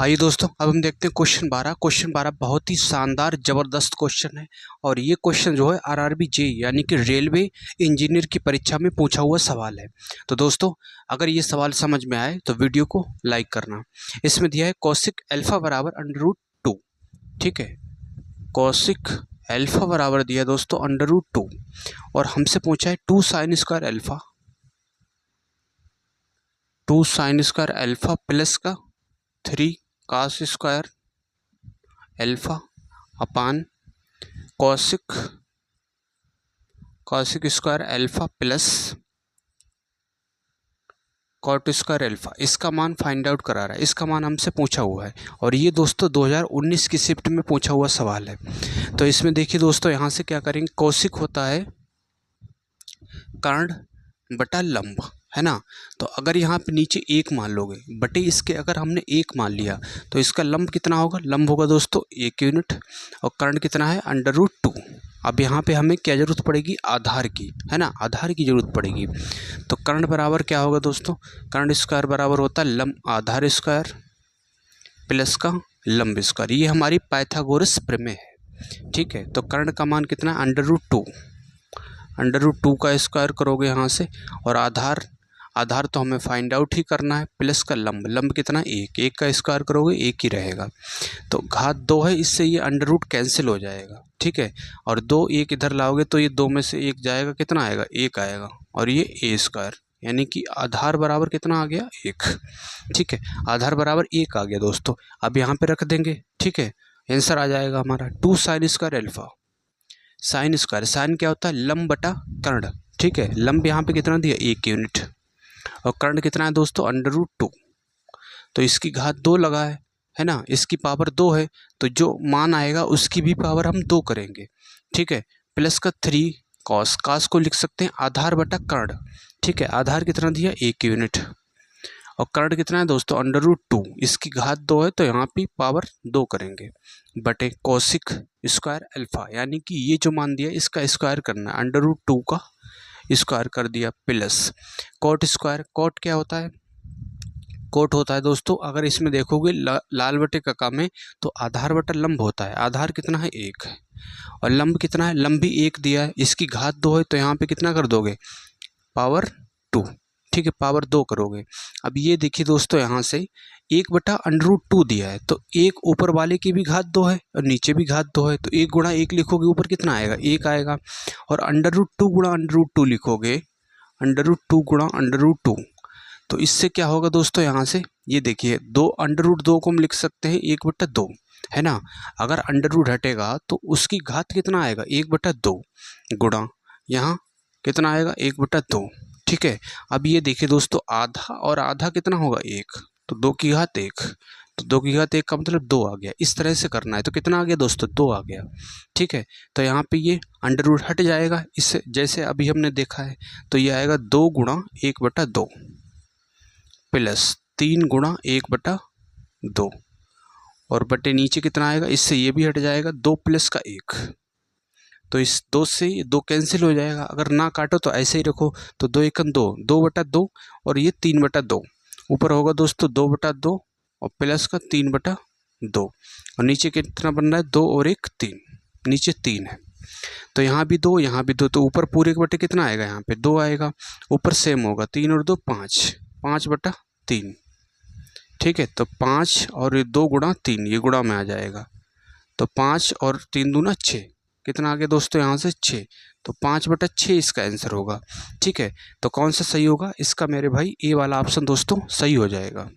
आइए दोस्तों, अब हम देखते हैं क्वेश्चन 12 बहुत ही शानदार ज़बरदस्त क्वेश्चन है। और ये क्वेश्चन जो है आरआरबी जे यानी कि रेलवे इंजीनियर की परीक्षा में पूछा हुआ सवाल है। तो दोस्तों, अगर ये सवाल समझ में आए तो वीडियो को लाइक करना। इसमें दिया है कौशिक एल्फा बराबर √2। ठीक है, कौशिक एल्फा बराबर दिया दोस्तों √2 और हमसे पूछा है 2 sine square alpha, 2 sine square alpha plus का 3 cos square alpha upon cosec square alpha plus cot square alpha. इसका मान फाइंड आउट करा रहा है, इसका मान हमसे पूछा हुआ है और ये दोस्तों 2019 की शिफ्ट में पूछा हुआ सवाल है। तो इसमें देखिए दोस्तों, यहाँ से क्या करेंगे, कौशिक होता है कर्ण बटा लंब, है ना। तो अगर यहाँ पे नीचे 1 मान लोगे बटे इसके, अगर हमने 1 मान लिया तो इसका लंब कितना होगा, लंब होगा दोस्तों 1 यूनिट और कर्ण कितना है √2। अब यहाँ पे हमें क्या जरूरत पड़ेगी, आधार की, है ना, आधार की जरूरत पड़ेगी। तो कर्ण बराबर क्या होगा दोस्तों, कर्ण स्क्वायर बराबर होता है लंब आधार स्क्वायर प्लस का लंब स्क्वायर। ये हमारी पाइथागोरस प्रमेय है। ठीक है, तो कर्ण का मान कितना है √2 का स्क्वायर करोगे यहाँ से और आधार तो हमें फाइंड आउट ही करना है, प्लस का लंब कितना 1 का स्क्वायर करोगे 1 ही रहेगा। तो घात 2 है, इससे ये √ कैंसिल हो जाएगा। ठीक है, और 2 1 इधर लाओगे तो ये 2 में से 1 जाएगा, कितना आएगा 1 आएगा और ये a स्क्वायर, यानी कि आधार बराबर कितना आ गया 1। ठीक है, आधार बराबर 1 आ गया दोस्तों। अब यहाँ पे रख देंगे। ठीक है, आंसर आ जाएगा हमारा 2 sine square alpha. Sine square, sine क्या होता है लंब बटा कर्ण। ठीक है, लंब यहाँ पे कितना दिया 1 यूनिट और कर्ण कितना है दोस्तों √2। तो इसकी घात 2 लगा है ना, इसकी पावर 2 है तो जो मान आएगा उसकी भी पावर हम 2 करेंगे। ठीक है, प्लस का 3 कॉस को लिख सकते हैं आधार बटा कर्ण। ठीक है, आधार कितना दिया 1 यूनिट और कर्ण कितना है दोस्तों √2, इसकी घात 2 है तो यहाँ पे पावर 2 करेंगे बटे कौशिक स्क्वायर एल्फा, यानी कि ये जो मान दिया इसका स्क्वायर करना है, √2 का स्क्वायर कर दिया प्लस कॉट स्क्वायर। कॉट क्या होता है, कोट होता है दोस्तों, अगर इसमें देखोगे लाल बटे का काम है तो आधार बटा लंब होता है। आधार कितना है 1 है और लंब कितना है, लंब भी 1 दिया है, इसकी घात 2 है तो यहाँ पे कितना कर दोगे पावर 2। ठीक है, पावर 2 करोगे। अब ये देखिए दोस्तों, यहाँ से 1 बटा √2 दिया है तो 1 ऊपर वाले की भी घात 2 है और नीचे भी घात 2 है तो 1 गुणा 1 लिखोगे ऊपर कितना आएगा 1 आएगा और √2 गुणा √2 लिखोगे, √2 गुणा √2। तो इससे क्या होगा दोस्तों, यहाँ से ये देखिए 2 √2 को हम लिख सकते हैं 1 बटा 2, है ना। अगर √ हटेगा तो उसकी घात कितना आएगा 1 बटा 2 गुणा यहाँ कितना आएगा 1 बटा 2। ठीक है, अब ये देखिए दोस्तों, आधा और आधा कितना होगा 1, तो 2 की घात 1, तो 2 की घात 1 का मतलब 2 आ गया। इस तरह से करना है तो कितना आ गया दोस्तों 2 आ गया। ठीक है, तो यहाँ पे ये √ हट जाएगा, इससे जैसे अभी हमने देखा है तो ये आएगा 2 गुणा 1 बटा 2 प्लस 3 गुणा 1 बटा 2 और बटे नीचे कितना आएगा, इससे ये भी हट जाएगा 2 प्लस का 1, तो इस 2 से 2 कैंसिल हो जाएगा। अगर ना काटो तो ऐसे ही रखो, तो 2 1 2, 2 बटा 2 और ये 3 बटा 2, ऊपर होगा दोस्तों 2 बटा 2 और प्लस का 3 बटा 2 और नीचे कितना बन रहा है 2 और 1 3, नीचे 3 है तो यहाँ भी 2 यहाँ भी 2, तो ऊपर पूरे के बटे कितना आएगा, यहाँ पे 2 आएगा, ऊपर सेम होगा 3 और 2 5 बटा 3। ठीक है, तो 5 और 2 गुणा 3, ये गुणा में आ जाएगा तो 5 और 3 दूना 6, कितना आ गया दोस्तों यहाँ से 6, तो 5 बटा 6 इसका आंसर होगा। ठीक है, तो कौन सा सही होगा, इसका मेरे भाई ए वाला ऑप्शन दोस्तों सही हो जाएगा।